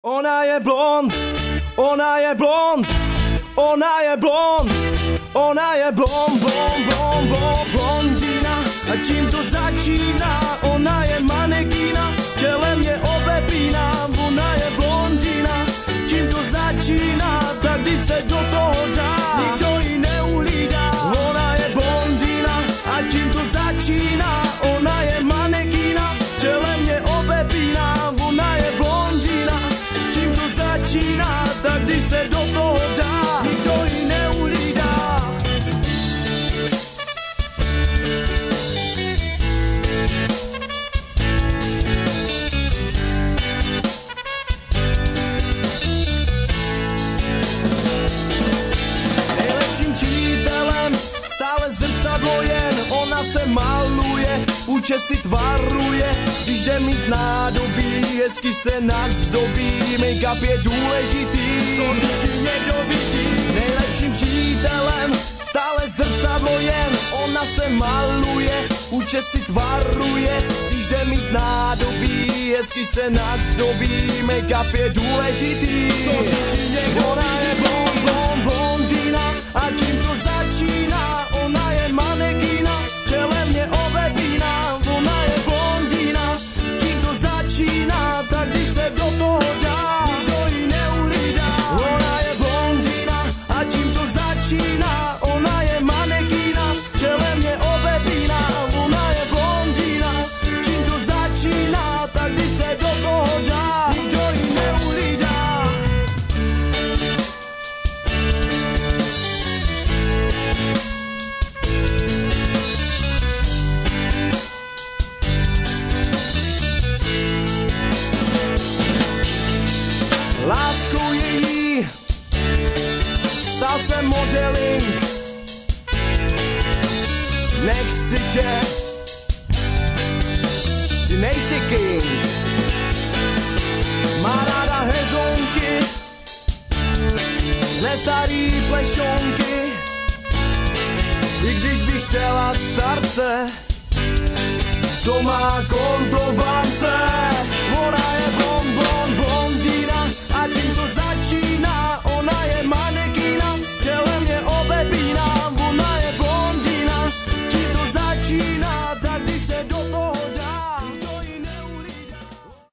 Ona je blond, ona je blond, ona je blond, ona je blond, blond, blond, blond, blondina. A čím to začíná? Ona je manekína, tělem je obepíná. Ona je blondina. Čím to začíná? Tak když se do toho dá, nikdo ji neuhlídá. Ona je blondina. A čím to začíná? Ona je manekína, tělem je obepíná. Ona je blondina. Čím to začíná? Tak když se do toho dá, nikdo ji neuhlídá. Nejlepším přítelem stále zrcadlo jen, ona se maluje, účesy tvaruje, když jde mít nádobí, hezky se nazdobí, make-up je důležitý, co když ji někdo vidí. Nejlepším přítelem stále zrcadlo jen, ona se maluje, účesy tvaruje, když jde mít nádobí, hezky se nazdobí, make-up je důležitý, co když ji někdo vidí. Ona je blond, blond, blondina, a čím to začíná? Ona je manekína, tělem je obepíná. Ona je blondina, čím to začíná? Tak když se do toho dá, nikdo ji neuhlídá. Ona je blondina, a čím to začíná? Ona je manekína, tělem je obepíná. Ona je blondina, čím to začíná? Tak když se do toho dá, nikdo ji neuhlídá. Láskou její stal jsem modeling. Nechci tě, ty nejsi king. Má ráda hezonky, ne starý plešonky. I když bych chtěla starce, co má kontrovance. Ona je blond,